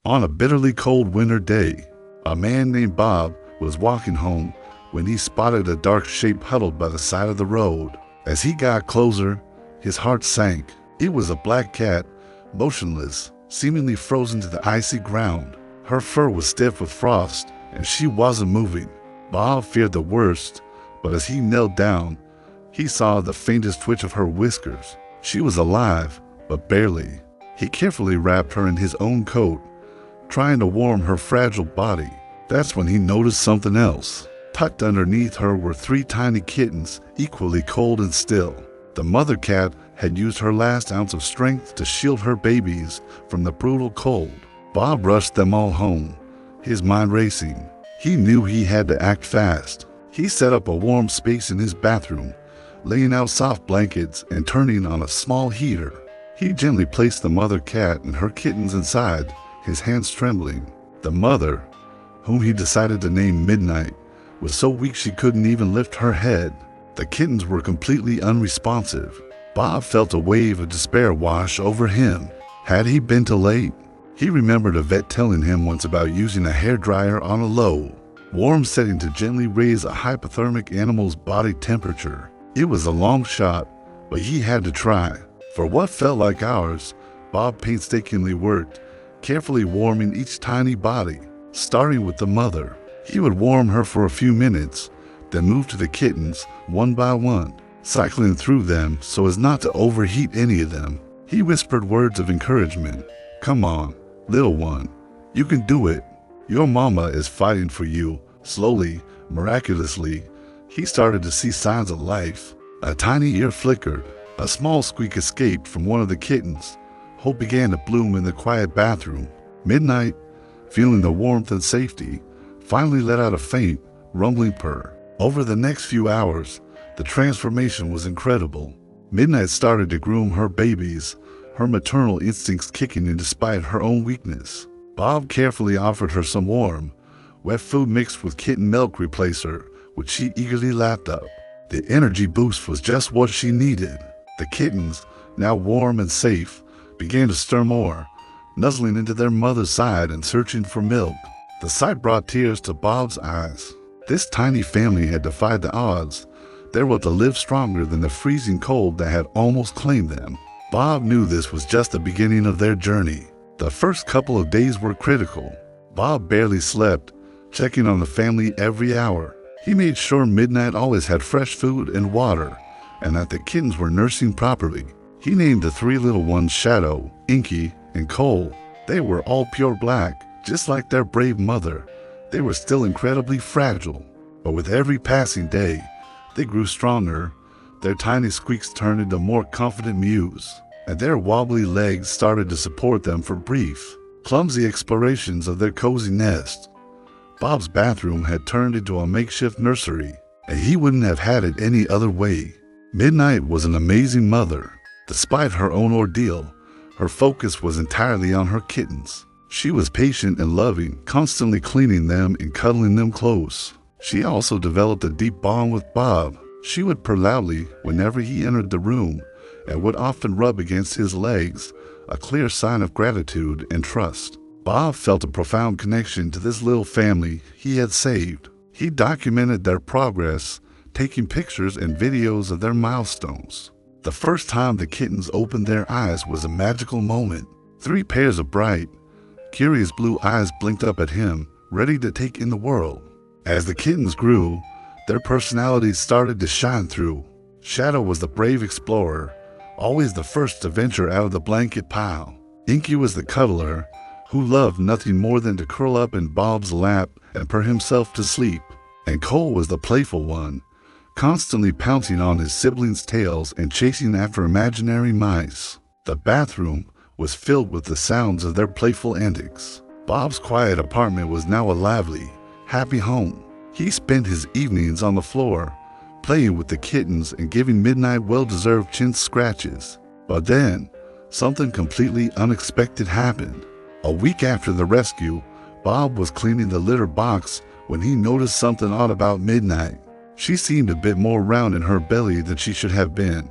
On a bitterly cold winter day, a man named Bob was walking home when he spotted a dark shape huddled by the side of the road. As he got closer, his heart sank. It was a black cat, motionless, seemingly frozen to the icy ground. Her fur was stiff with frost, and she wasn't moving. Bob feared the worst, but as he knelt down, he saw the faintest twitch of her whiskers. She was alive, but barely. He carefully wrapped her in his own coat, trying to warm her fragile body. That's when he noticed something else. Tucked underneath her were 3 tiny kittens, equally cold and still. The mother cat had used her last ounce of strength to shield her babies from the brutal cold. Bob rushed them all home, his mind racing. He knew he had to act fast. He set up a warm space in his bathroom, laying out soft blankets and turning on a small heater. He gently placed the mother cat and her kittens inside, his hands trembling. The mother, whom he decided to name Midnight, was so weak she couldn't even lift her head. The kittens were completely unresponsive. Bob felt a wave of despair wash over him. Had he been too late? He remembered a vet telling him once about using a hairdryer on a low, warm setting to gently raise a hypothermic animal's body temperature. It was a long shot, but he had to try. For what felt like hours, Bob painstakingly worked, carefully warming each tiny body. Starting with the mother, he would warm her for a few minutes, then move to the kittens one by one, cycling through them so as not to overheat any of them. He whispered words of encouragement. "Come on, little one, you can do it. Your mama is fighting for you." Slowly, miraculously, he started to see signs of life. A tiny ear flickered, a small squeak escaped from one of the kittens. Hope began to bloom in the quiet bathroom. Midnight, feeling the warmth and safety, finally let out a faint, rumbling purr. Over the next few hours, the transformation was incredible. Midnight started to groom her babies, her maternal instincts kicking in despite her own weakness. Bob carefully offered her some warm, wet food mixed with kitten milk replacer, which she eagerly lapped up. The energy boost was just what she needed. The kittens, now warm and safe, began to stir more, nuzzling into their mother's side and searching for milk. The sight brought tears to Bob's eyes. This tiny family had defied the odds. They were to live stronger than the freezing cold that had almost claimed them. Bob knew this was just the beginning of their journey. The first couple of days were critical. Bob barely slept, checking on the family every hour. He made sure Midnight always had fresh food and water, and that the kittens were nursing properly. He named the 3 little ones Shadow, Inky, and Cole. They were all pure black, just like their brave mother. They were still incredibly fragile, but with every passing day, they grew stronger. Their tiny squeaks turned into more confident mews, and their wobbly legs started to support them for brief, clumsy explorations of their cozy nest. Bob's bathroom had turned into a makeshift nursery, and he wouldn't have had it any other way. Midnight was an amazing mother. Despite her own ordeal, her focus was entirely on her kittens. She was patient and loving, constantly cleaning them and cuddling them close. She also developed a deep bond with Bob. She would purr loudly whenever he entered the room and would often rub against his legs, a clear sign of gratitude and trust. Bob felt a profound connection to this little family he had saved. He documented their progress, taking pictures and videos of their milestones. The first time the kittens opened their eyes was a magical moment. 3 pairs of bright, curious blue eyes blinked up at him, ready to take in the world. As the kittens grew, their personalities started to shine through. Shadow was the brave explorer, always the first to venture out of the blanket pile. Inky was the cuddler, who loved nothing more than to curl up in Bob's lap and purr himself to sleep. And Cole was the playful one, constantly pouncing on his siblings' tails and chasing after imaginary mice. The bathroom was filled with the sounds of their playful antics. Bob's quiet apartment was now a lively, happy home. He spent his evenings on the floor, playing with the kittens and giving Midnight well-deserved chin scratches. But then, something completely unexpected happened. A week after the rescue, Bob was cleaning the litter box when he noticed something odd about Midnight. She seemed a bit more round in her belly than she should have been,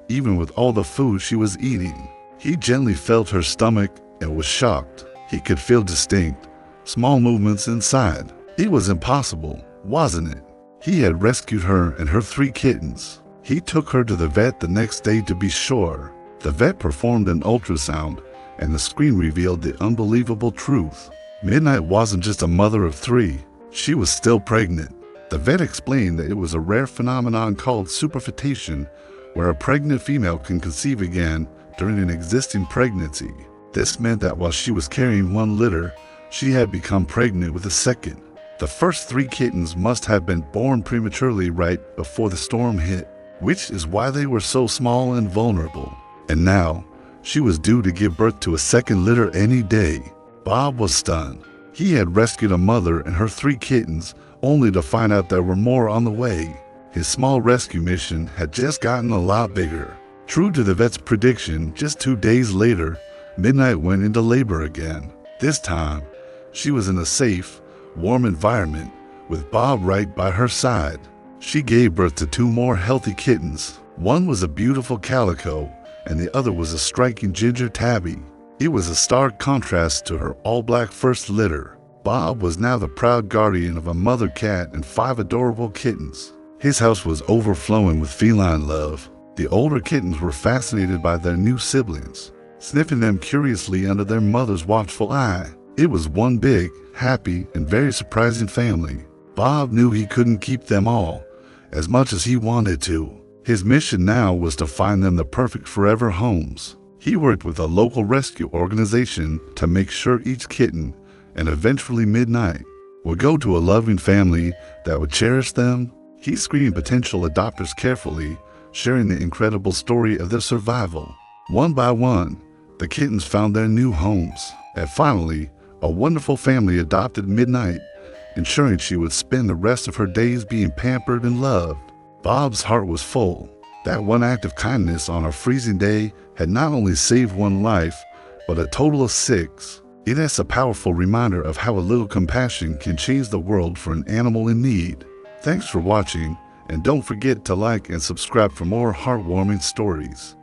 even with all the food she was eating. He gently felt her stomach and was shocked. He could feel distinct, small movements inside. It was impossible, wasn't it? He had rescued her and her 3 kittens. He took her to the vet the next day to be sure. The vet performed an ultrasound, and the screen revealed the unbelievable truth. Midnight wasn't just a mother of 3. She was still pregnant. The vet explained that it was a rare phenomenon called superfetation, where a pregnant female can conceive again during an existing pregnancy. This meant that while she was carrying 1 litter, she had become pregnant with a second. The first 3 kittens must have been born prematurely right before the storm hit, which is why they were so small and vulnerable. And now, she was due to give birth to a second litter any day. Bob was stunned. He had rescued a mother and her 3 kittens, only to find out there were more on the way. His small rescue mission had just gotten a lot bigger. True to the vet's prediction, just 2 days later, Midnight went into labor again. This time, she was in a safe, warm environment, with Bob right by her side. She gave birth to 2 more healthy kittens. One was a beautiful calico, and the other was a striking ginger tabby. It was a stark contrast to her all-black first litter. Bob was now the proud guardian of a mother cat and 5 adorable kittens. His house was overflowing with feline love. The older kittens were fascinated by their new siblings, sniffing them curiously under their mother's watchful eye. It was one big, happy, and very surprising family. Bob knew he couldn't keep them all, as much as he wanted to. His mission now was to find them the perfect forever homes. He worked with a local rescue organization to make sure each kitten, and eventually Midnight, would go to a loving family that would cherish them. He screened potential adopters carefully, sharing the incredible story of their survival. One by one, the kittens found their new homes, and finally, a wonderful family adopted Midnight, ensuring she would spend the rest of her days being pampered and loved. Bob's heart was full. That one act of kindness on a freezing day had not only saved 1 life, but a total of 6. It is a powerful reminder of how a little compassion can change the world for an animal in need. Thanks for watching, and don't forget to like and subscribe for more heartwarming stories.